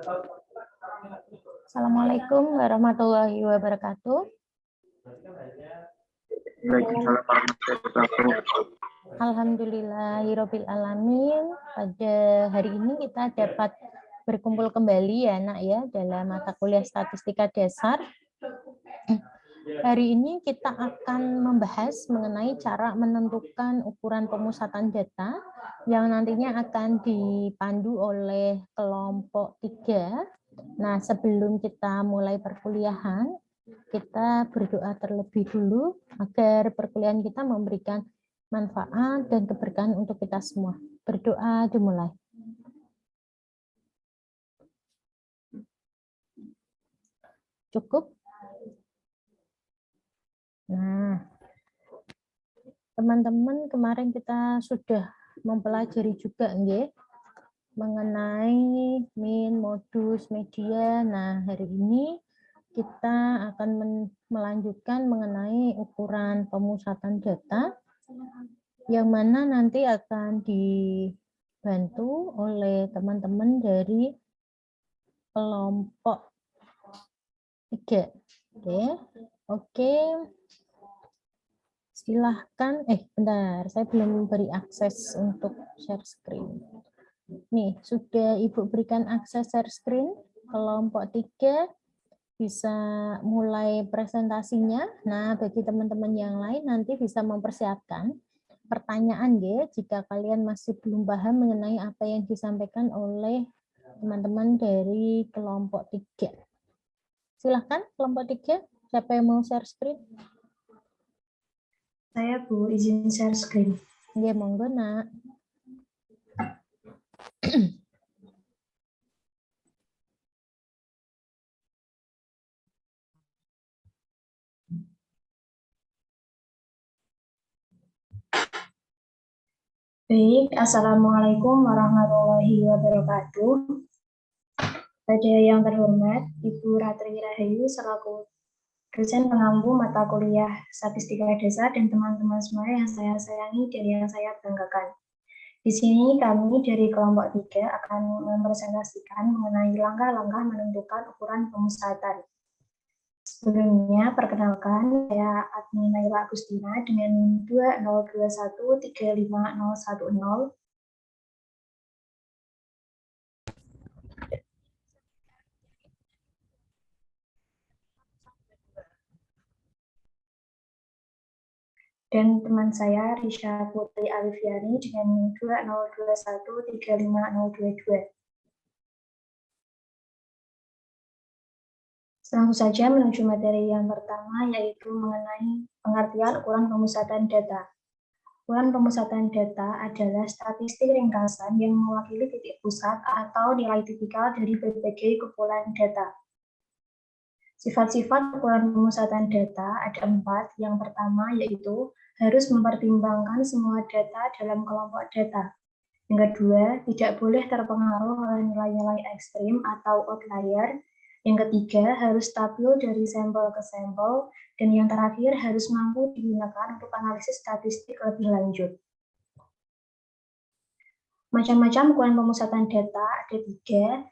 Assalamualaikum warahmatullahi wabarakatuh. Waalaikumsalam warahmatullahi wabarakatuh. Alhamdulillahirabbil alamin. Pada hari ini kita dapat berkumpul kembali ya Nak ya dalam mata kuliah statistika dasar. Hari ini kita akan membahas mengenai cara menentukan ukuran pemusatan data yang nantinya akan dipandu oleh kelompok 3. Nah, sebelum kita mulai perkuliahan, kita berdoa terlebih dulu agar perkuliahan kita memberikan manfaat dan keberkahan untuk kita semua. Berdoa dimulai. Cukup? Nah, teman-teman kemarin kita sudah mempelajari juga nggih mengenai min, modus, media. Nah, hari ini kita akan melanjutkan mengenai ukuran pemusatan data yang mana nanti akan dibantu oleh teman-teman dari kelompok 3. Oke. Silahkan, bentar, saya belum beri akses untuk share screen. Nih, sudah Ibu berikan akses share screen, kelompok 3 bisa mulai presentasinya. Nah, bagi teman-teman yang lain nanti bisa mempersiapkan pertanyaan ya, jika kalian masih belum paham mengenai apa yang disampaikan oleh teman-teman dari kelompok 3. Silahkan, kelompok 3, siapa yang mau share screen? Saya Bu, izin share screen. Ya, monggo Nak. Baik, Assalamualaikum warahmatullahi wabarakatuh. Pada yang terhormat, Ibu Ratri Rahayu selaku dosen pengampu mata kuliah statistika dasar dan teman-teman semua yang saya sayangi dan yang saya banggakan. Di sini kami dari kelompok 3 akan mempresentasikan mengenai langkah-langkah menentukan ukuran pemusatan. Sebelumnya, perkenalkan, saya Admin Naila Agustina dengan 20213510. Dan teman saya Risha Putri Alifiani dengan 2021351022. Langsung saja menuju materi yang pertama, yaitu mengenai pengertian ukuran pemusatan data. Ukuran pemusatan data adalah statistik ringkasan yang mewakili titik pusat atau nilai tipikal dari berbagai kumpulan data. Sifat-sifat ukuran pemusatan data ada 4. Yang pertama yaitu harus mempertimbangkan semua data dalam kelompok data. Yang kedua, tidak boleh terpengaruh oleh nilai-nilai ekstrim atau outlier. Yang ketiga, harus stabil dari sampel ke sampel. Dan yang terakhir, harus mampu digunakan untuk analisis statistik lebih lanjut. Macam-macam ukuran pemusatan data ada 3.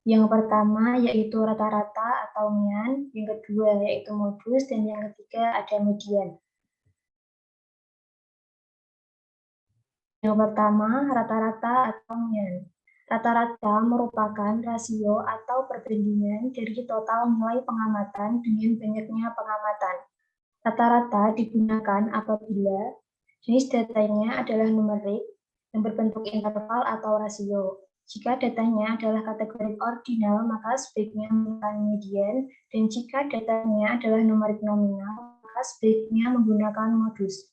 Yang pertama yaitu rata-rata atau mean, yang kedua yaitu modus, dan yang ketiga ada median. Yang pertama, rata-rata atau mean. Rata-rata merupakan rasio atau perbandingan dari total nilai pengamatan dengan banyaknya pengamatan. Rata-rata digunakan apabila jenis datanya adalah numerik yang berbentuk interval atau rasio. Jika datanya adalah kategori ordinal, maka sebaiknya menggunakan median, dan jika datanya adalah numerik nominal, maka sebaiknya menggunakan modus.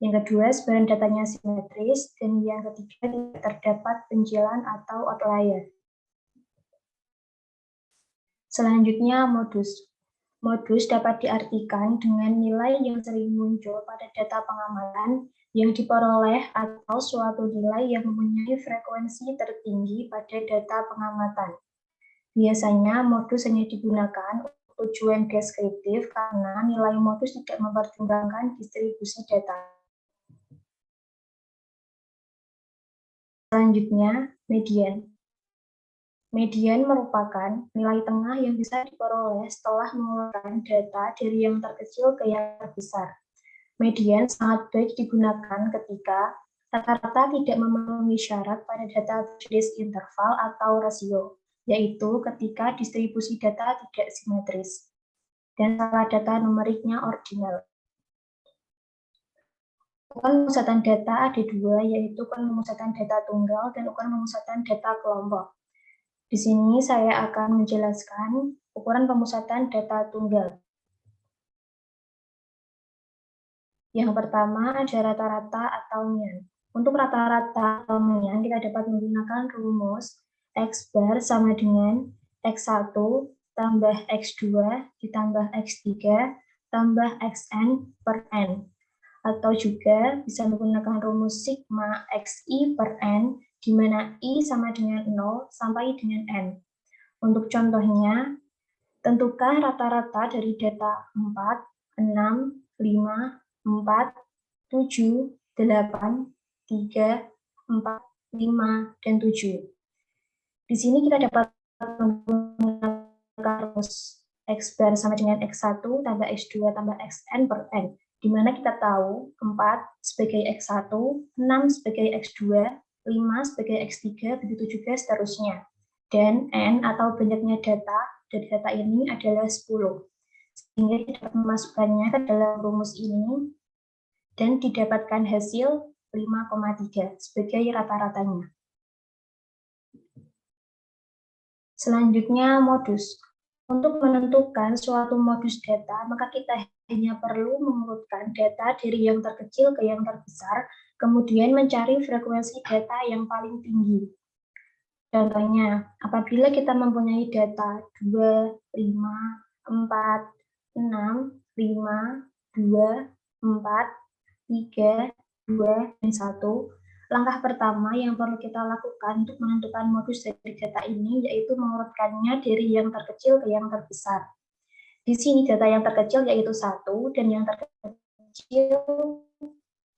Yang kedua, sebaran datanya simetris, dan yang ketiga tidak terdapat penjilan atau outlier. Selanjutnya, modus. Modus dapat diartikan dengan nilai yang sering muncul pada data pengamatan yang diperoleh atau suatu nilai yang mempunyai frekuensi tertinggi pada data pengamatan. Biasanya, modus hanya digunakan untuk tujuan deskriptif karena nilai modus tidak mempertimbangkan distribusi data. Selanjutnya, median. Median merupakan nilai tengah yang bisa diperoleh setelah mengeluarkan data dari yang terkecil ke yang terbesar. Median sangat baik digunakan ketika rata-rata tidak memenuhi syarat pada data berbasis interval atau rasio, yaitu ketika distribusi data tidak simetris dan skala data numeriknya ordinal. Ukuran pemusatan data ada dua, yaitu ukuran pemusatan data tunggal dan ukuran pemusatan data kelompok. Di sini saya akan menjelaskan ukuran pemusatan data tunggal. Yang pertama ada rata-rata atau mean. Untuk rata-rata atau mean, kita dapat menggunakan rumus X bar sama dengan X1 tambah X2 ditambah X3 tambah Xn per N. Atau juga bisa menggunakan rumus sigma XI per N, di mana I sama dengan 0 sampai dengan N. Untuk contohnya, tentukan rata-rata dari data 4, 6, 5, 4, 7, 8, 3, 4, 5, dan 7. Di sini kita dapat menggunakan rumus X bar sama dengan X1 tambah X2 tambah Xn per N, di mana kita tahu 4 sebagai X1, 6 sebagai X2, 5 sebagai X3, begitu juga seterusnya. Dan N atau banyaknya data dari data ini adalah 10. Sehingga kita dapat memasukkannya ke dalam rumus ini dan didapatkan hasil 5,3 sebagai rata-ratanya. Selanjutnya modus. Untuk menentukan suatu modus data, maka kita hanya perlu mengurutkan data dari yang terkecil ke yang terbesar, kemudian mencari frekuensi data yang paling tinggi. Contohnya, apabila kita mempunyai data 2, 5, 4, 6, 5, 2, 4, 3, 2, dan 1, langkah pertama yang perlu kita lakukan untuk menentukan modus dari data ini yaitu mengurutkannya dari yang terkecil ke yang terbesar. Di sini data yang terkecil yaitu 1 dan yang terkecil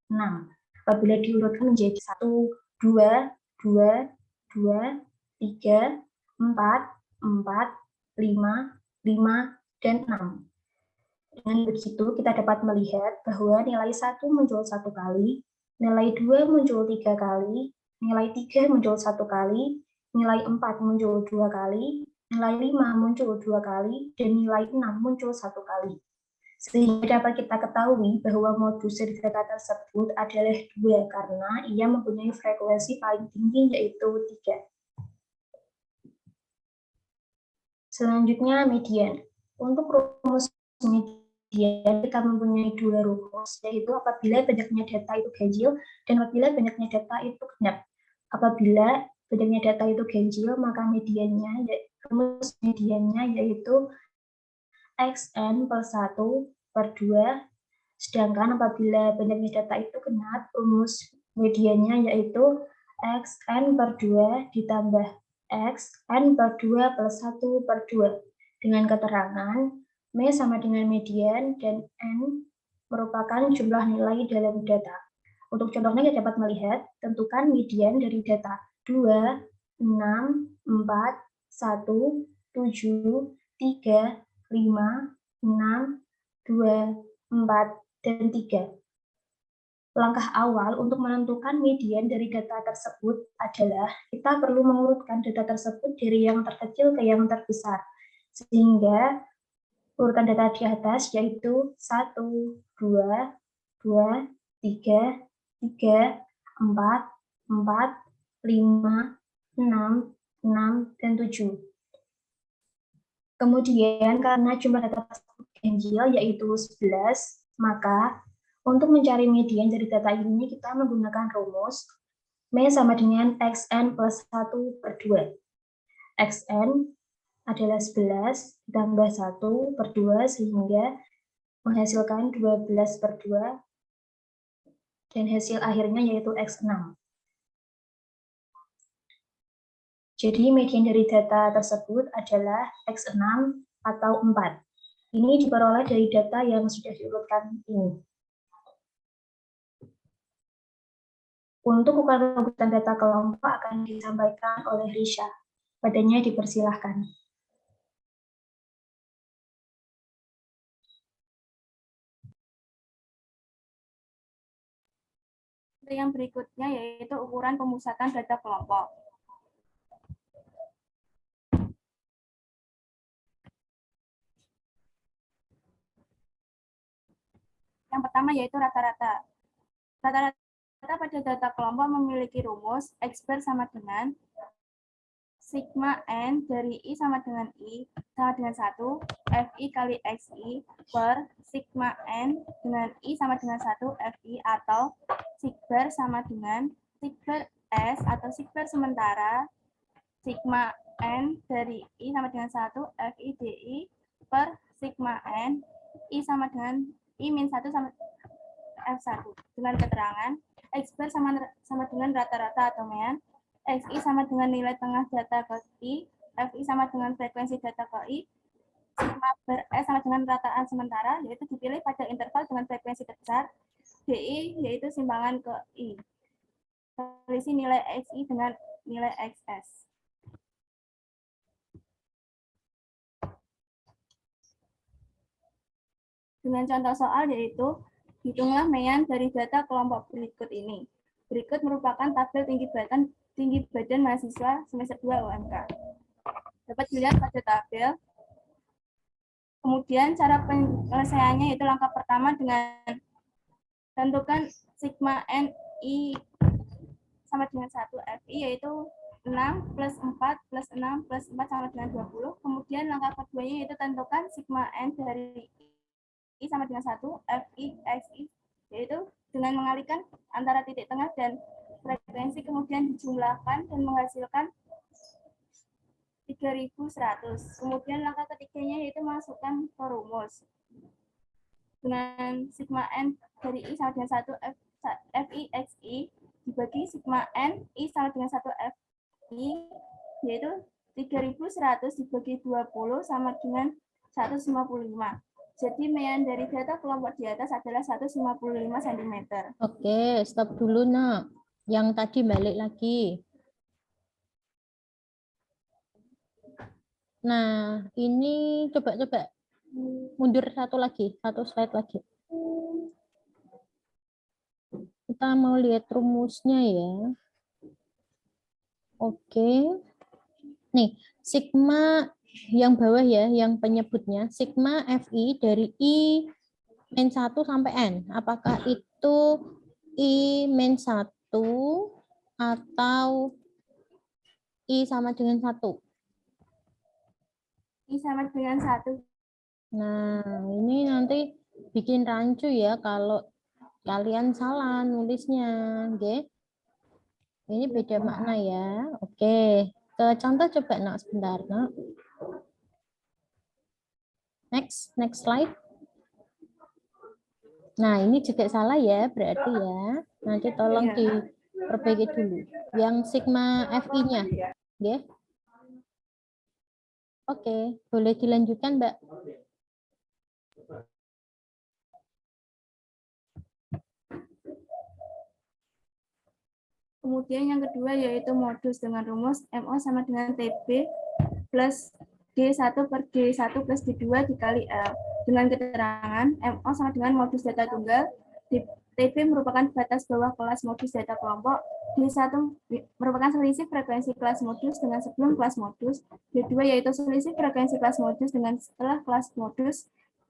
6. Apabila diurutkan menjadi 1, 2, 2, 2, 3, 4, 4, 5, 5, dan 6. Dengan begitu, kita dapat melihat bahwa nilai 1 muncul 1 kali, nilai 2 muncul 3 kali, nilai 3 muncul 1 kali, nilai 4 muncul 2 kali, nilai 5 muncul 2 kali, dan nilai 6 muncul 1 kali. Sehingga dapat kita ketahui bahwa modus dari data tersebut adalah 2 karena ia mempunyai frekuensi paling tinggi yaitu 3. Selanjutnya median. Untuk rumus median kita mempunyai dua rumus, yaitu apabila banyaknya data itu ganjil dan apabila banyaknya data itu genap. Apabila banyaknya data itu ganjil, maka mediannya, rumus mediannya yaitu Xn per 1 per 2, sedangkan apabila banyaknya data itu genap, rumus mediannya yaitu Xn per 2 ditambah Xn per 2 plus 1 per 2, dengan keterangan M sama dengan median dan N merupakan jumlah nilai dalam data. Untuk contohnya kita dapat melihat, tentukan median dari data 2, 6, 4, 1, 7, 3, 5, 6, 2, 4, dan 3. Langkah awal untuk menentukan median dari data tersebut adalah kita perlu mengurutkan data tersebut dari yang terkecil ke yang terbesar. Sehingga urutan data di atas yaitu 1, 2, 2, 3, 3, 4, 4, 5, 6, 6, dan 7. Kemudian karena jumlah data tersebut ganjil yaitu 11, maka untuk mencari median dari data ini kita menggunakan rumus M sama dengan Xn plus 1 per 2. Xn adalah 11 ditambah 1 per 2 sehingga menghasilkan 12 per 2 dan hasil akhirnya yaitu X6. Jadi median dari data tersebut adalah X6 atau 4. Ini diperoleh dari data yang sudah diurutkan ini. Untuk ukuran urutan data kelompok akan disampaikan oleh Risha. Badannya dipersilahkan. Yang berikutnya yaitu ukuran pemusatan data kelompok. Yang pertama yaitu rata-rata. Rata-rata pada data kelompok memiliki rumus X bar sama dengan sigma N dari I sama dengan I sama dengan 1, FI kali XI per sigma N dengan I sama dengan 1, FI atau sigbar sama dengan sigbar S atau sigbar sementara sigma N dari I sama dengan 1, FI DI per sigma N I sama dengan I min 1 sama F1 dengan keterangan X bar sama dengan rata-rata atau mean, XI sama dengan nilai tengah data ke I, FI sama dengan frekuensi data ke I, sigma bar S sama dengan rataan sementara, yaitu dipilih pada interval dengan frekuensi terbesar, DI yaitu simpangan ke I. Selisih nilai XI dengan nilai XS. Dengan contoh soal yaitu, hitunglah mean dari data kelompok berikut ini. Berikut merupakan tabel tinggi badan mahasiswa semester 2 UMK. Dapat dilihat pada tabel. Kemudian cara penyelesaiannya yaitu langkah pertama dengan tentukan sigma N I sama dengan 1 FI yaitu 6 plus 4 plus 6 plus 4 sama dengan 20. Kemudian langkah keduanya yaitu tentukan sigma N dari I sama dengan 1 FI XI yaitu dengan mengalihkan antara titik tengah dan frekuensi kemudian dijumlahkan dan menghasilkan 3100. Kemudian langkah ketiganya yaitu masukkan ke rumus. Dengan sigma N dari I sama dengan 1 FI XI dibagi sigma N I sama dengan 1 FI yaitu 3100 dibagi 20 sama dengan 155. Jadi mean dari data kelompok di atas adalah 155 cm. Oke, stop dulu, Nak. Yang tadi balik lagi. Nah, ini coba-coba mundur satu slide lagi. Kita mau lihat rumusnya ya. Oke. Nih, sigma yang bawah ya, yang penyebutnya sigma FI dari I min 1 sampai N. Apakah itu I min 1 atau I sama dengan 1? I sama dengan 1. Nah, ini nanti bikin rancu ya kalau kalian salah nulisnya. Oke. Ini beda makna ya. Oke. Ke contoh coba, Nak, sebentar, Nak. Next slide. Nah, ini juga salah ya, berarti ya. Nanti tolong diperbaiki dulu. Yang sigma FI-nya. Ya. Oke, boleh dilanjutkan, Mbak. Kemudian yang kedua yaitu modus dengan rumus MO sama dengan TB plus D1 per D1 plus D2 dikali L. Dengan keterangan MO sama dengan modus data tunggal, TB merupakan batas bawah kelas modus data kelompok, D1 merupakan selisih frekuensi kelas modus dengan sebelum kelas modus, D2 yaitu selisih frekuensi kelas modus dengan setelah kelas modus,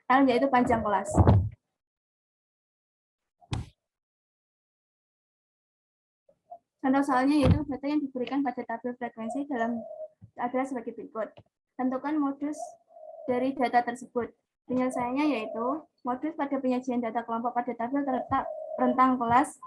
L yaitu panjang kelas. Contoh soalnya yaitu data yang diberikan pada tabel frekuensi adalah sebagai berikut. Tentukan modus dari data tersebut. Penyelesaiannya yaitu modus pada penyajian data kelompok pada tabel terletak rentang kelas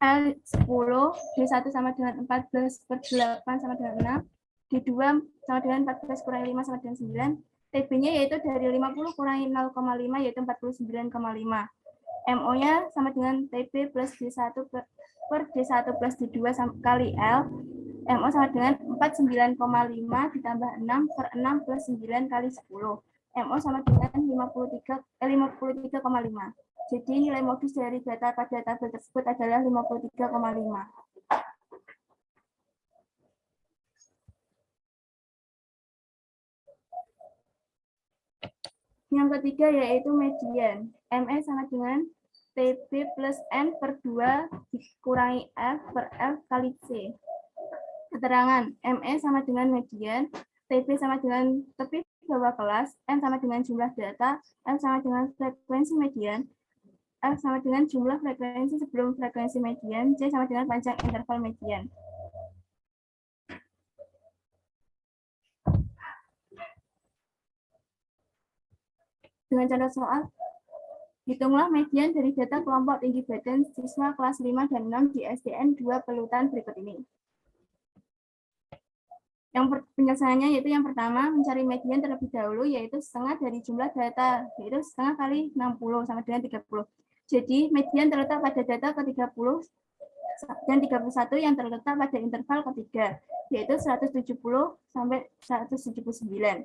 L10, D1 sama dengan 14 per 8 sama dengan 6, D2 sama dengan 14 kurangi 5 sama dengan 9, TB-nya yaitu dari 50 kurangi 0,5 yaitu 49,5. MO-nya sama dengan TB plus D1 per D1 plus D2 kali L. MO sama dengan 49,5 ditambah 6 per 6 plus 9 kali 10. MO sama dengan 53,5. Jadi nilai modus dari data pada tabel tersebut adalah 53,5. Yang ketiga yaitu median. ME sama dengan TB plus N per 2 dikurangi F per F kali C. Keterangan, ME sama dengan median, TB sama dengan tepi bawah kelas, N sama dengan jumlah data, F sama dengan frekuensi median, F sama dengan jumlah frekuensi sebelum frekuensi median, C sama dengan panjang interval median. Dengan contoh soal, hitunglah median dari data kelompok tinggi badan siswa kelas 5 dan 6 di SDN 2 Pelutan berikut ini. Yang penyelesaiannya yaitu yang pertama, mencari median terlebih dahulu, yaitu setengah dari jumlah data, yaitu setengah kali 60 sama dengan 30. Jadi median terletak pada data ke-30 dan 31 yang terletak pada interval ketiga, yaitu 170 sampai 179.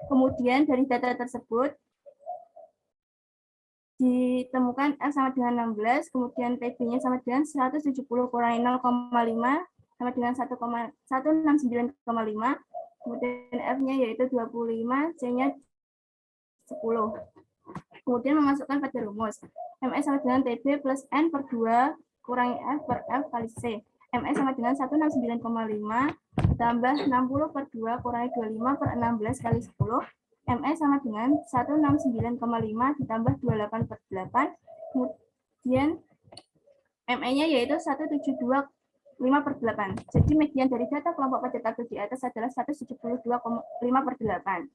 Kemudian dari data tersebut, ditemukan F sama dengan 16, kemudian PB-nya sama dengan 170 kurangi 0,5 sama dengan 169,5, kemudian F-nya yaitu 25, C-nya 10. Kemudian memasukkan pada rumus. MS sama dengan TB plus N per 2 kurangi F per F kali C. MS sama dengan 169,5 ditambah 60 per 2 kurangi 25 per 16 kali 10. MS sama dengan 169,5 ditambah 28 per 8. Kemudian ME-nya yaitu 172,5 per 8. Jadi median dari data kelompok pada tabel di atas adalah 172,5 per 8.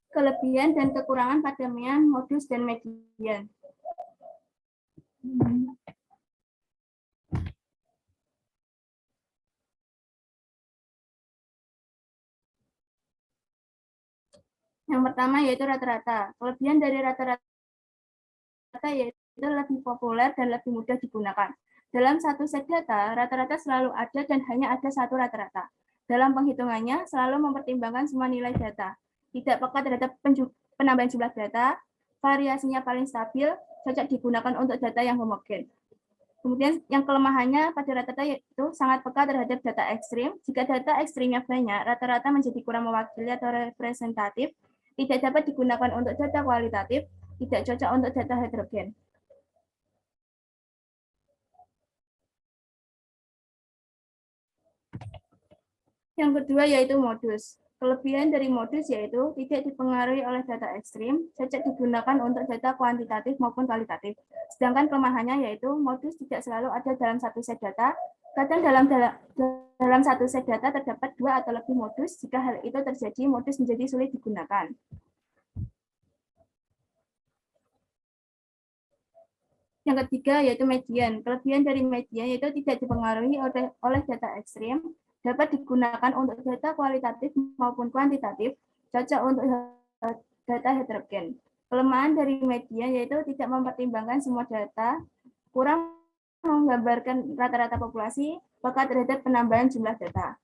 Kelebihan dan kekurangan pada mean, modus, dan median. Yang pertama yaitu rata-rata. Kelebihan dari rata-rata yaitu lebih populer dan lebih mudah digunakan. Dalam satu set data, rata-rata selalu ada dan hanya ada satu rata-rata. Dalam penghitungannya, selalu mempertimbangkan semua nilai data. Tidak peka terhadap penambahan jumlah data, variasinya paling stabil, cocok digunakan untuk data yang homogen. Kemudian yang kelemahannya pada rata-rata yaitu sangat peka terhadap data ekstrim. Jika data ekstrimnya banyak, rata-rata menjadi kurang mewakili atau representatif, tidak dapat digunakan untuk data kualitatif, tidak cocok untuk data heterogen. Yang kedua yaitu modus. Kelebihan dari modus yaitu tidak dipengaruhi oleh data ekstrim, cocok digunakan untuk data kuantitatif maupun kualitatif. Sedangkan kelemahannya yaitu modus tidak selalu ada dalam satu set data. Kadang dalam satu set data terdapat dua atau lebih modus. Jika hal itu terjadi, modus menjadi sulit digunakan. Yang ketiga yaitu median. Kelebihan dari median yaitu tidak dipengaruhi oleh data ekstrim, dapat digunakan untuk data kualitatif maupun kuantitatif, cocok untuk data heterogen. Kelemahan dari median yaitu tidak mempertimbangkan semua data, kurang menggambarkan rata-rata populasi, peka terhadap penambahan jumlah data.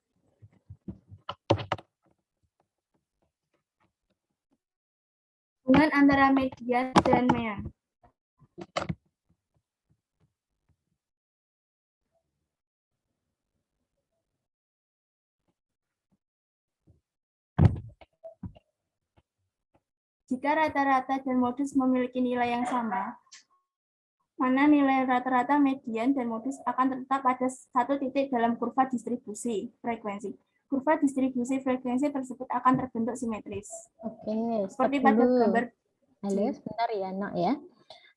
Hubungan antara median dan mean. Jika rata-rata dan modus memiliki nilai yang sama, mana nilai rata-rata, median, dan modus akan terletak pada satu titik dalam kurva distribusi frekuensi. Kurva distribusi frekuensi tersebut akan terbentuk simetris. Oke, seperti pada gambar. Halo, sebentar ya, Nak ya.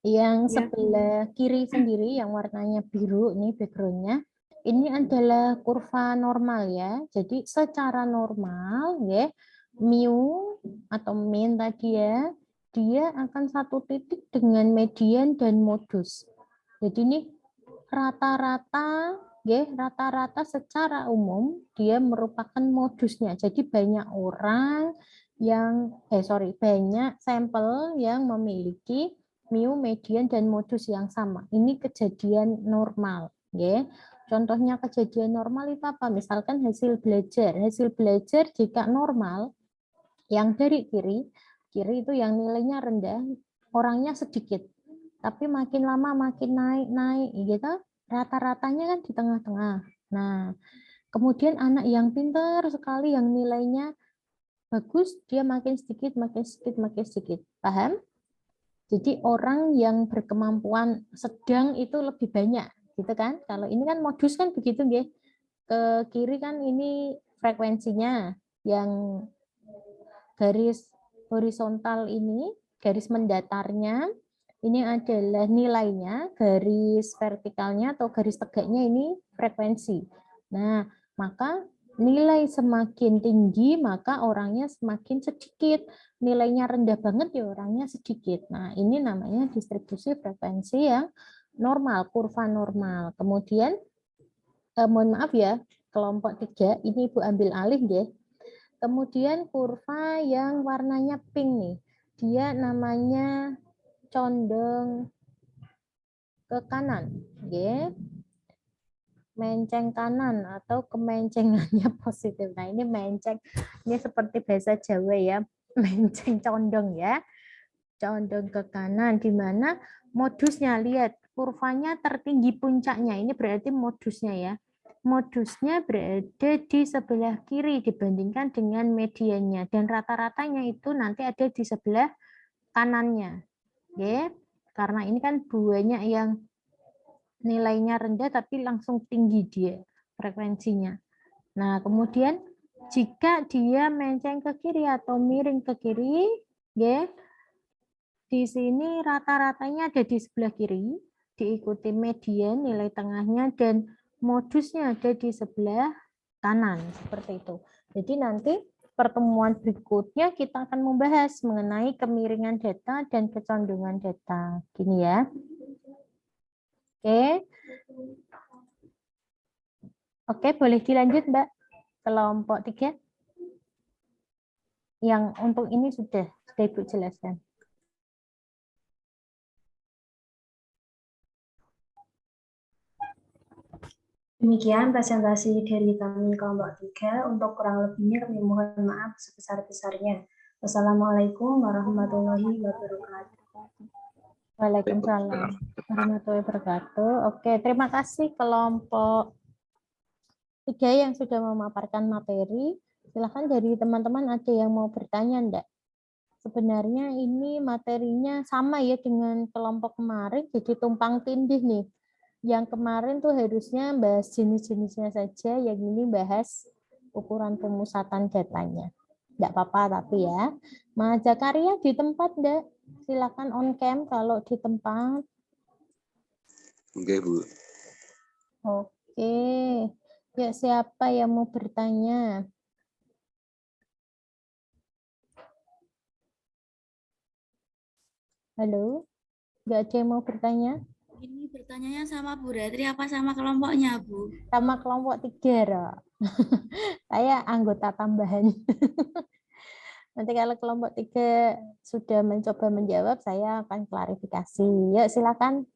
Yang sebelah kiri sendiri yang warnanya biru ini backgroundnya, ini adalah kurva normal ya. Jadi secara normal ya, mu atau mean tadi ya, dia akan satu titik dengan median dan modus. Jadi ini rata-rata ya, rata-rata secara umum dia merupakan modusnya. Jadi banyak orang yang banyak sampel yang memiliki mu, median, dan modus yang sama. Ini kejadian normal ya. Contohnya kejadian normal itu apa? Misalkan hasil belajar. Hasil belajar jika normal, yang dari kiri itu yang nilainya rendah, orangnya sedikit. Tapi makin lama makin naik gitu. Rata-ratanya kan di tengah-tengah. Nah, kemudian anak yang pintar sekali, yang nilainya bagus, dia makin sedikit, makin sedikit, makin sedikit. Paham? Jadi orang yang berkemampuan sedang itu lebih banyak, gitu kan? Kalau ini kan modus kan begitu, ya. Ke kiri kan ini frekuensinya, yang garis horizontal ini, garis mendatarnya, ini adalah nilainya, garis vertikalnya atau garis tegaknya ini frekuensi. Nah, maka nilai semakin tinggi, maka orangnya semakin sedikit. Nilainya rendah banget, ya orangnya sedikit. Nah, ini namanya distribusi frekuensi yang normal, kurva normal. Kemudian, mohon maaf ya, kelompok 3, ini Ibu ambil alih ya. Kemudian kurva yang warnanya pink nih, dia namanya condong ke kanan, ya. Menceng kanan atau kemencengannya positif. Nah, ini menceng, ini seperti bahasa Jawa ya, menceng condong ya, condong ke kanan, di mana modusnya, lihat kurvanya tertinggi puncaknya, ini berarti modusnya ya. Modusnya berada di sebelah kiri dibandingkan dengan mediannya, dan rata-ratanya itu nanti ada di sebelah kanannya. Ya, karena ini kan banyak yang nilainya rendah tapi langsung tinggi dia frekuensinya. Nah, kemudian jika dia menceng ke kiri atau miring ke kiri, ya, di sini rata-ratanya ada di sebelah kiri, diikuti median nilai tengahnya, dan modusnya ada di sebelah kanan, seperti itu. Jadi nanti pertemuan berikutnya kita akan membahas mengenai kemiringan data dan kecondongan data. Gini ya. Oke. Oke, boleh dilanjut, Mbak. Kelompok 3. Yang untuk ini sudah Ibu jelaskan. Demikian presentasi dari kami kelompok 3. Untuk kurang lebihnya kami mohon maaf sebesar-besarnya. Wassalamualaikum warahmatullahi wabarakatuh. Waalaikumsalam warahmatullahi wabarakatuh. Oke, terima kasih kelompok 3 yang sudah memaparkan materi. Silahkan dari teman-teman ada yang mau bertanya enggak? Sebenarnya ini materinya sama ya dengan kelompok kemarin, jadi tumpang tindih nih. Yang kemarin tuh harusnya bahas jenis-jenisnya saja, yang ini bahas ukuran pemusatan datanya. Enggak apa-apa tapi ya. Mas Zakaria di tempat enggak? Silakan on cam kalau di tempat. Oke, Bu. Oke. Ya, siapa yang mau bertanya? Halo? Enggak ada yang mau bertanya? Ini bertanyanya sama Bu Ratri apa sama kelompoknya, Bu? Sama kelompok 3, Ra. Saya anggota tambahan. Nanti kalau kelompok 3 sudah mencoba menjawab, saya akan klarifikasi. Ya, silakan.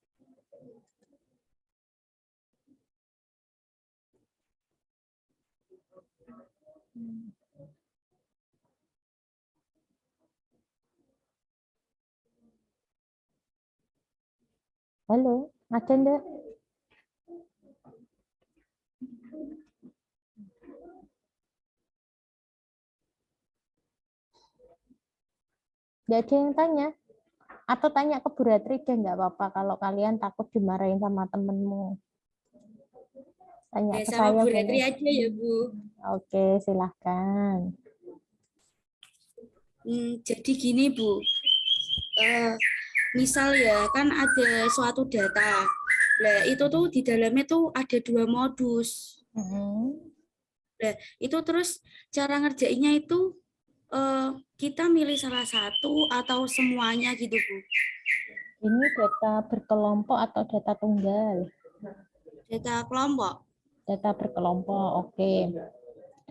Halo, ada enggak? Enggak ada yang tanya? Atau tanya ke Bu Ratri deh, enggak apa-apa kalau kalian takut dimarahin sama temenmu. Tanya Ya, ke sama saya Bu Ratri boleh. aja ya, Bu. Oke, silahkan. Jadi gini, Bu. Misal ya, kan ada suatu data. Nah, itu tuh di dalamnya tuh ada 2 modus. Nah, itu terus cara ngerjainnya itu kita milih salah satu atau semuanya gitu, Bu. Ini data berkelompok atau data tunggal? Data kelompok. Data berkelompok, oke.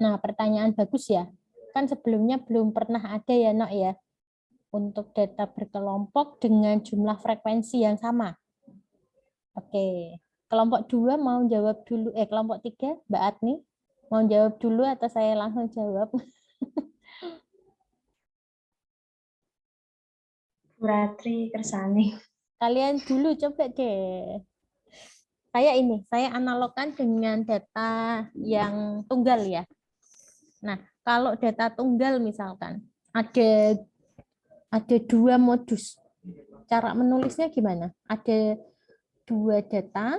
Nah, pertanyaan bagus ya. Kan sebelumnya belum pernah ada ya, Nok ya, untuk data berkelompok dengan jumlah frekuensi yang sama. Oke. Kelompok 2 mau jawab dulu, kelompok 3, Mbak Adni, mau jawab dulu atau saya langsung jawab? Bu Ratri, Kersani. Kalian dulu coba deh. Saya analogkan dengan data yang tunggal ya. Nah, kalau data tunggal misalkan ada 2 modus. Cara menulisnya gimana? Ada 2 data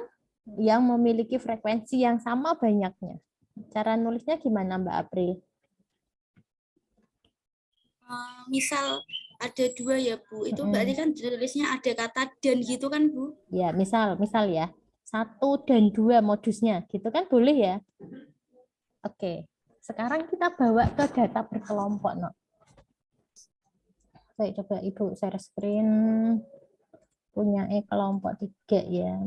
yang memiliki frekuensi yang sama banyaknya. Cara nulisnya gimana, Mbak April? Misal ada 2 ya Bu, itu berarti kan tulisnya ada kata dan gitu kan Bu? Ya, misal ya. 1 dan 2 modusnya, gitu kan boleh ya? Oke, sekarang kita bawa ke data berkelompok. No. Saya coba Ibu share screen. Punya kelompok 3 ya.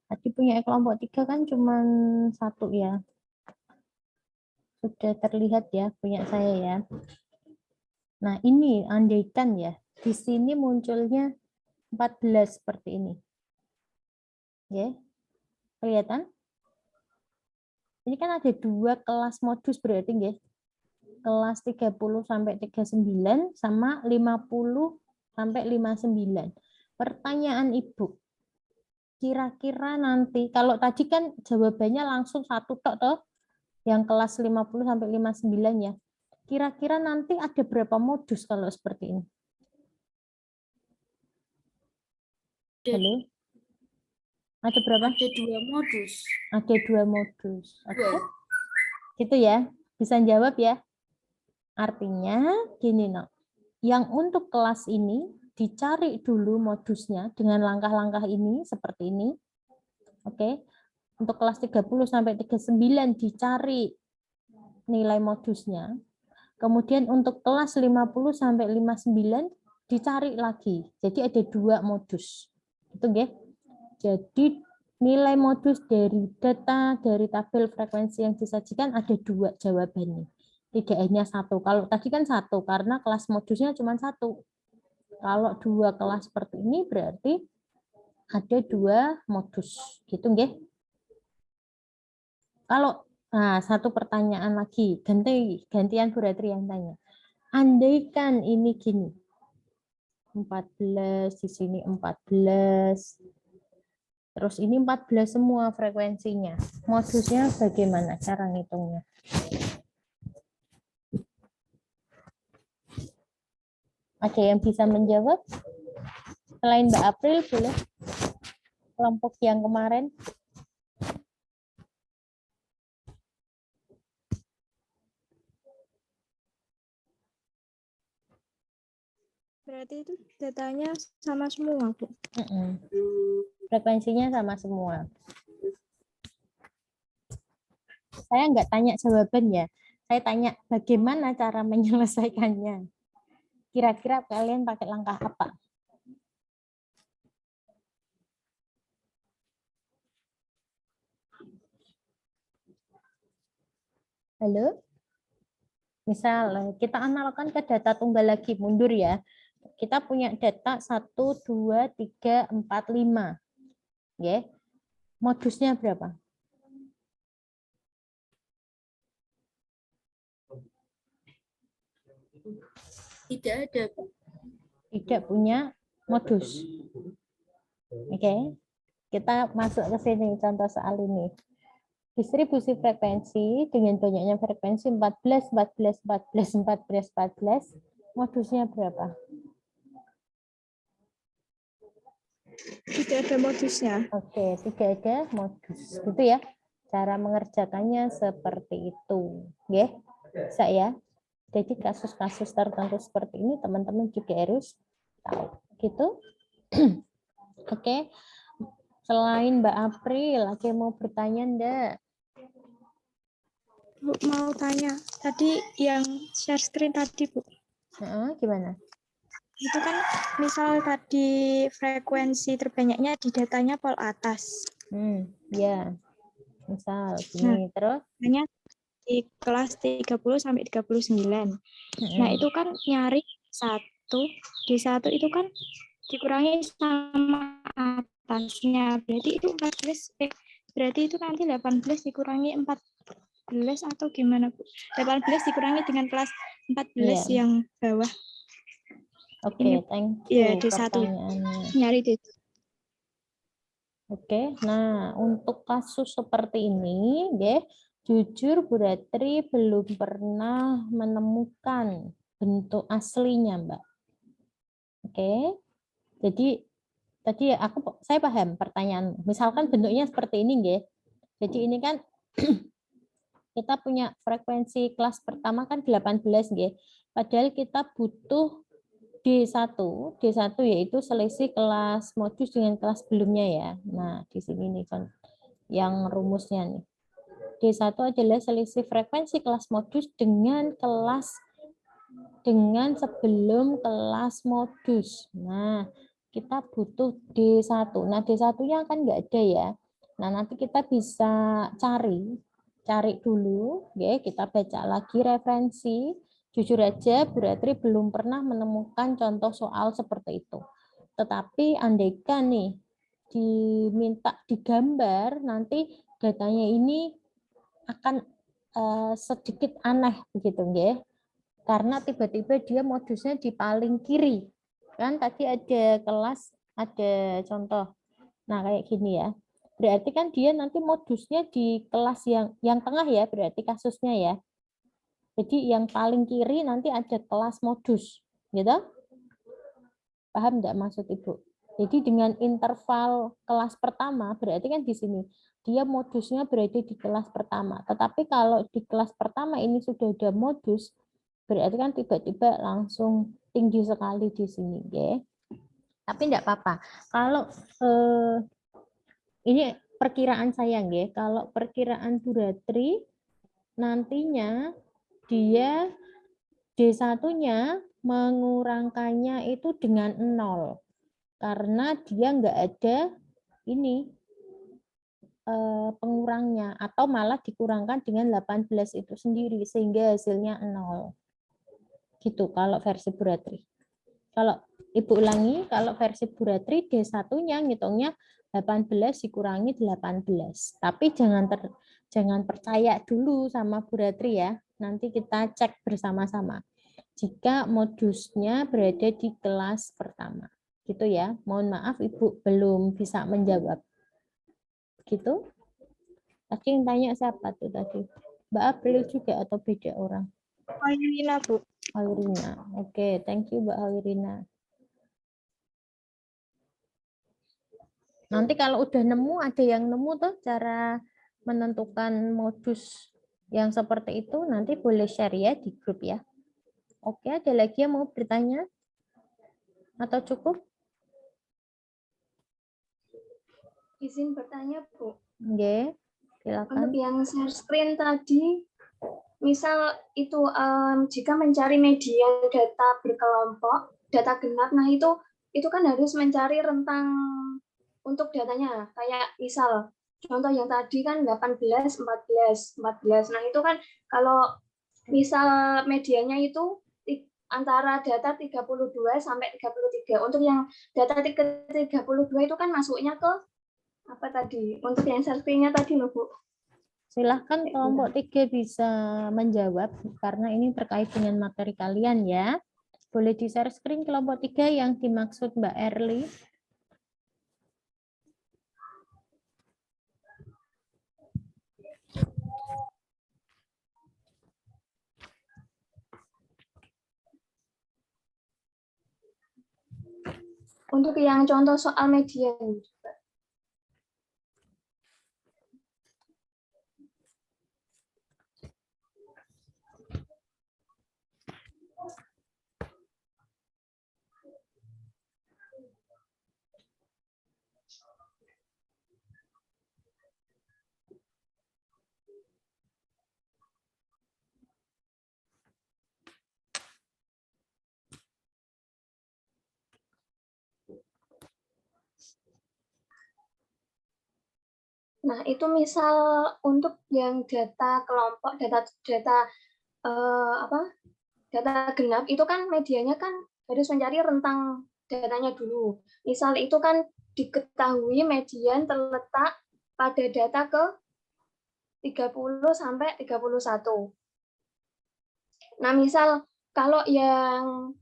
Tadi punya kelompok 3 kan cuma 1 ya. Sudah terlihat ya punya saya ya. Nah ini andaikan ya, di sini munculnya 14 seperti ini. Ya, kelihatan? Ini kan ada 2 kelas modus berarti ya. Kelas 30 sampai 39 sama 50 sampai 59. Pertanyaan Ibu, kira-kira nanti, kalau tadi kan jawabannya langsung 1 tok toh, yang kelas 50 sampai 59 ya. Kira-kira nanti ada berapa modus kalau seperti ini? Halo? Ada berapa? Ada 2 modus. Ada 2 modus. Oke. Gitu ya. Bisa jawab ya? Artinya gini, no. Yang untuk kelas ini dicari dulu modusnya dengan langkah-langkah ini seperti ini. Oke. Untuk kelas 30 sampai 39 dicari nilai modusnya. Kemudian untuk kelas 50 sampai 59 dicari lagi. Jadi ada 2 modus. Itu nggih. Jadi nilai modus dari data dari tabel frekuensi yang disajikan ada 2 jawabannya. Tidak hanya 1. Kalau tadi kan 1 karena kelas modusnya cuma 1. Kalau 2 kelas seperti ini berarti ada 2 modus. Gitu nggih. Kalau satu pertanyaan lagi, gantian Bu Ratri yang tanya. Andaikan ini gini. 14 di sini 14. Terus ini 14 semua frekuensinya. Modusnya bagaimana cara ngitungnya? Ada yang bisa menjawab? Selain Mbak April, boleh? Kelompok yang kemarin. Berarti itu datanya sama semua, Bu? Frekuensinya sama semua. Saya nggak tanya jawaban ya. Saya tanya bagaimana cara menyelesaikannya. Kira-kira kalian pakai langkah apa? Halo? Misal kita analogkan ke data tunggal lagi, mundur ya. Kita punya data 1, 2, 3, 4, 5. Ya. Modusnya berapa? Tidak ada, Bu. Tidak punya modus. Oke. Kita masuk ke sini contoh soal ini. Distribusi frekuensi dengan banyaknya frekuensi 14, 14, 14, 14, 14. Modusnya berapa? Tidak ada modusnya. Oke, tidak ada modus. Gitu ya. Cara mengerjakannya seperti itu. Ya, bisa ya. Jadi kasus-kasus tertentu seperti ini teman-teman juga harus tahu. Gitu. Oke. Selain Mbak April, ada yang mau bertanya enggak? Bu, mau tanya. Tadi yang share screen tadi, Bu. Gimana? Itu kan misal tadi frekuensi terbanyaknya di datanya pol atas. Ya. Misal gini, terus Hanya di kelas 30 sampai 39. Nah, itu kan nyari 1, di 1 itu kan dikurangi sama atas. kelasnya. Berarti itu 14, berarti itu nanti 18 dikurangi 14 atau gimana, Bu? 18 dikurangi dengan kelas 14 Iya. yang bawah. Oke, thank you Ya, D1. pertanyaannya. Nyari D1. Oke, nah untuk kasus seperti ini, ya, jujur Bu Ratri belum pernah menemukan bentuk aslinya, Mbak. Oke, jadi tadi saya paham pertanyaan. Misalkan bentuknya seperti ini, ya. Jadi ini kan kita punya frekuensi kelas pertama kan 18, ya. Padahal kita butuh D1 yaitu selisih kelas modus dengan kelas sebelumnya ya. Nah, di sini nih kan yang rumusnya nih. D1 adalah selisih frekuensi kelas modus dengan sebelum kelas modus. Nah, kita butuh D1. Nah, D1-nya kan nggak ada ya. Nah, nanti kita bisa cari dulu, ya, kita baca lagi referensi. Jujur aja, Bu Ratri belum pernah menemukan contoh soal seperti itu. Tetapi andaikan nih, diminta digambar, nanti datanya ini akan sedikit aneh begitu, ya. Karena tiba-tiba dia modusnya di paling kiri. Kan tadi ada kelas, ada contoh. Nah, kayak gini ya. Berarti kan dia nanti modusnya di kelas yang tengah ya, berarti kasusnya ya. Jadi yang paling kiri nanti ada kelas modus, gitu. Paham enggak maksud Ibu? Jadi dengan interval kelas pertama, berarti kan di sini dia modusnya berada di kelas pertama. Tetapi kalau di kelas pertama ini sudah ada modus, berarti kan tiba-tiba langsung tinggi sekali di sini, ya. Tapi enggak apa-apa. Kalau ini perkiraan saya, ya. Kalau perkiraan Bu Ratri nantinya dia D1-nya mengurangkannya itu dengan 0 karena dia nggak ada ini pengurangnya atau malah dikurangkan dengan 18 itu sendiri sehingga hasilnya 0 gitu kalau versi Bu Ratri. Kalau Ibu ulangi, kalau versi Bu Ratri D1-nya ngitungnya 18 dikurangi 18. Tapi jangan percaya dulu sama Bu Ratri ya. Nanti kita cek bersama-sama. Jika modusnya berada di kelas pertama. Gitu ya. Mohon maaf Ibu belum bisa menjawab. Gitu. Tadi yang tanya siapa tuh tadi? Mbak April juga atau beda orang? Airina, Bu. Airina. Oke, thank you Mbak Airina. Nanti kalau udah nemu, ada yang nemu tuh cara menentukan modus yang seperti itu, nanti boleh share ya di grup ya. Oke, ada lagi yang mau bertanya? Atau cukup? Izin bertanya, Bu. Oke, silakan. Untuk yang share screen tadi, misal itu jika mencari median data berkelompok, data genap, nah itu kan harus mencari rentang untuk datanya. Kayak misal contoh yang tadi kan 18, 14. Nah, itu kan kalau misal medianya itu antara data 32 sampai 33. Untuk yang data 32 itu kan masuknya ke apa tadi? Untuk yang survei-nya tadi loh, Bu. Silahkan kelompok 3 bisa menjawab karena ini terkait dengan materi kalian ya. Boleh di-share screen kelompok 3 yang dimaksud Mbak Erli. Untuk yang contoh soal median. Nah, itu misal untuk yang data kelompok, data genap itu kan medianya kan harus mencari rentang datanya dulu. Misal itu kan diketahui median terletak pada data ke 30 sampai 31. Nah, misal kalau yang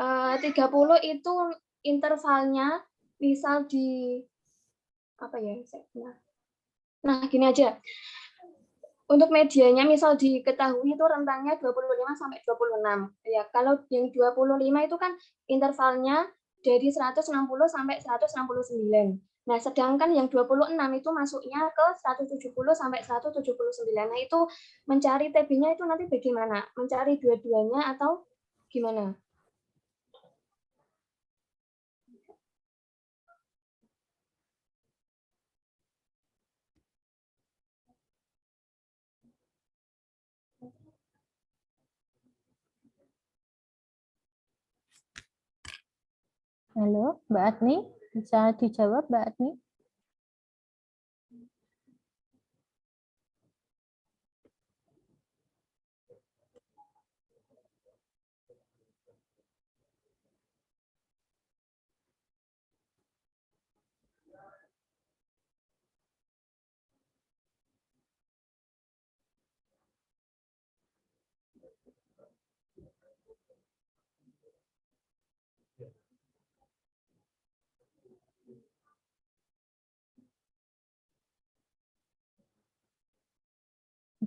30 itu intervalnya misal di apa ya? Nah, gini aja. Untuk medianya misal diketahui itu rentangnya 25 sampai 26. Ya, kalau yang 25 itu kan intervalnya dari 160 sampai 169. Nah, sedangkan yang 26 itu masuknya ke 170 sampai 179. Nah, itu mencari TB-nya itu nanti bagaimana? Mencari dua-duanya atau gimana? Halo, Mbak Adni, bisa dijawab Mbak Adni?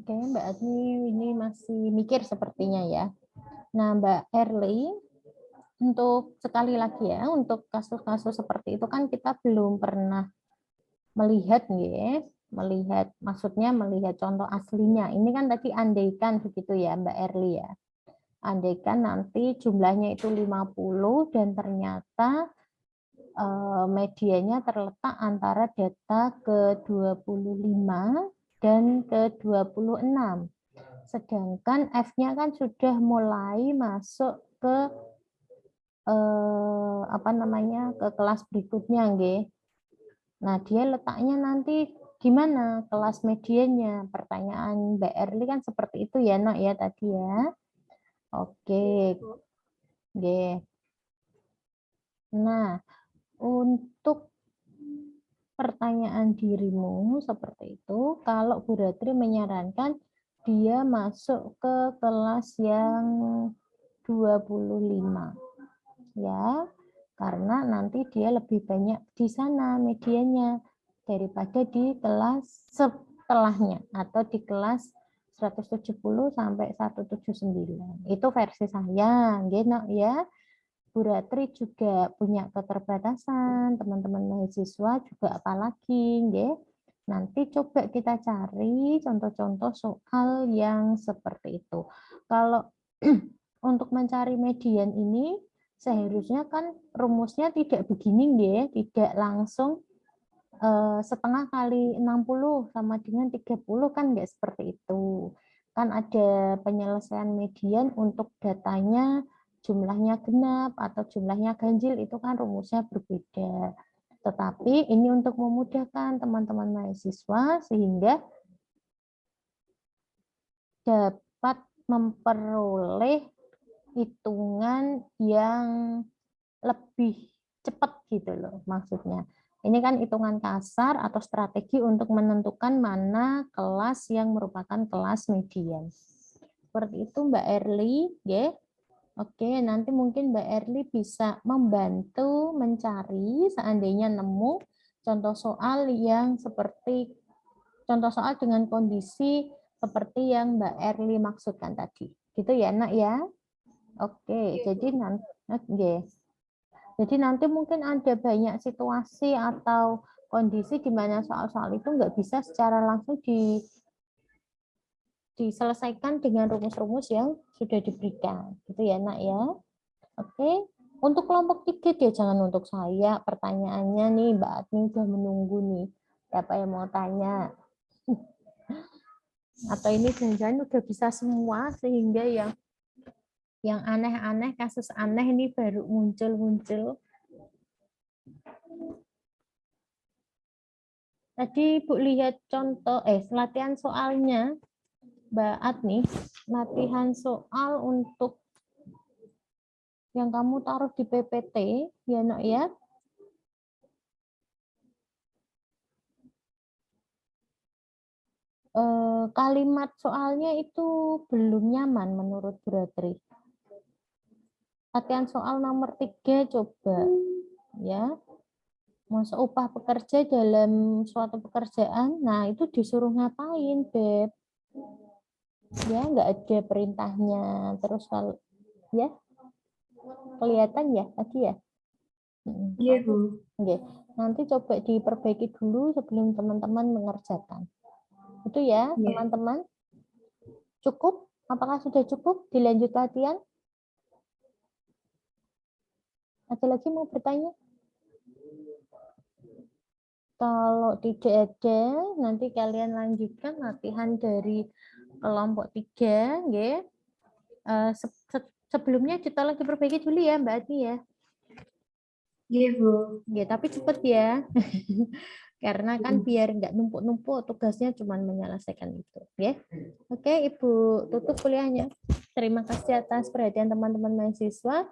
Oke, Mbak Adni ini masih mikir sepertinya ya. Nah, Mbak Erli, untuk sekali lagi ya, untuk kasus-kasus seperti itu kan kita belum pernah melihat ya, maksudnya melihat contoh aslinya. Ini kan tadi andaikan begitu ya Mbak Erli ya. Andaikan nanti jumlahnya itu 50 dan ternyata medianya terletak antara data ke-25 dan ke-26. Sedangkan F-nya kan sudah mulai masuk ke apa namanya ke kelas berikutnya, nggih. Nah, dia letaknya nanti gimana kelas medianya? Pertanyaan Mbak Erli kan seperti itu ya, Nak ya tadi ya. Oke. Nggih. Nah, untuk pertanyaan dirimu seperti itu, kalau Bu Ratri menyarankan dia masuk ke kelas yang 25 ya, karena nanti dia lebih banyak di sana medianya daripada di kelas setelahnya atau di kelas 170 sampai 179. Itu versi saya, gitu ya. Bu Ratri juga punya keterbatasan, teman-teman mahasiswa juga apalagi, nggih. Nanti coba kita cari contoh-contoh soal yang seperti itu. Kalau untuk mencari median ini seharusnya kan rumusnya tidak begini, nggih, tidak langsung setengah kali 60 sama dengan 30 kan nggak seperti itu. Kan ada penyelesaian median untuk datanya jumlahnya genap atau jumlahnya ganjil, itu kan rumusnya berbeda. Tetapi ini untuk memudahkan teman-teman mahasiswa sehingga dapat memperoleh hitungan yang lebih cepat gitu loh maksudnya. Ini kan hitungan kasar atau strategi untuk menentukan mana kelas yang merupakan kelas median. Seperti itu Mbak Erli, ya. Oke, nanti mungkin Mbak Erli bisa membantu mencari seandainya nemu contoh soal yang seperti contoh soal dengan kondisi seperti yang Mbak Erli maksudkan tadi. Gitu ya, Nak ya. Oke, jadi nanti Jadi nanti mungkin ada banyak situasi atau kondisi di mana soal-soal itu nggak bisa secara langsung diselesaikan dengan rumus-rumus yang sudah diberikan. Gitu ya, Nak ya. Oke. Untuk kelompok 3 dia jangan untuk saya. Pertanyaannya nih, Mbak Adni udah menunggu nih. Siapa yang mau tanya? Atau ini jangan-jangan udah bisa semua sehingga yang aneh-aneh, kasus aneh ini baru muncul-muncul. Tadi Bu lihat contoh, latihan soalnya, Mbak Adni, latihan soal untuk yang kamu taruh di PPT, ya Nok ya. kalimat soalnya itu belum nyaman menurut Brodri. Latihan soal nomor 3 coba ya. Masa upah pekerja dalam suatu pekerjaan, nah itu disuruh ngapain, Beb? Ya, nggak ada perintahnya. Terus kalau ya kelihatan ya tadi ya. Iya, Bu. Oke. Nanti coba diperbaiki dulu sebelum teman-teman mengerjakan. Itu ya, Iya. teman-teman. Cukup? Apakah sudah cukup? Dilanjut latihan? Ada lagi mau bertanya? Kalau tidak ada, nanti kalian lanjutkan latihan dari kelompok 3, ya. Sebelumnya kita lagi perbaiki dulu ya, Mbak Ati ya. Iya, Bu. Ya, tapi cepet ya. Karena kan biar nggak numpuk-numpuk, tugasnya cuma menyelesaikan itu, ya. Oke, Ibu tutup kuliahnya. Terima kasih atas perhatian teman-teman mahasiswa.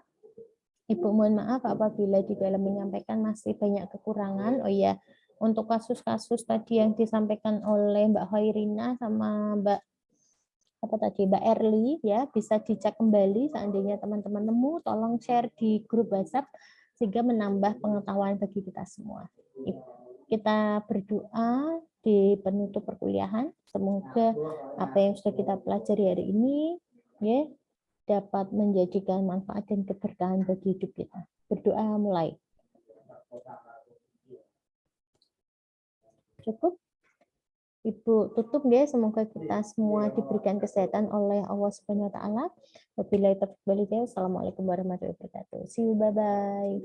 Ibu mohon maaf apabila di dalam menyampaikan masih banyak kekurangan. Oh iya, untuk kasus-kasus tadi yang disampaikan oleh Mbak Hoirina sama Mbak Erli ya, bisa dicek kembali seandainya teman-teman nemu, tolong share di grup WhatsApp sehingga menambah pengetahuan bagi kita semua. Kita berdoa di penutup perkuliahan, semoga apa yang sudah kita pelajari hari ini ya dapat menjadikan manfaat dan keberkahan bagi hidup kita. Berdoa mulai. Cukup? Ibu tutup ya, semoga kita semua diberikan kesehatan oleh Allah Subhanahu wa taala. Wabillahi taufiq wal hidayah. Assalamualaikum warahmatullahi wabarakatuh. See you, bye bye.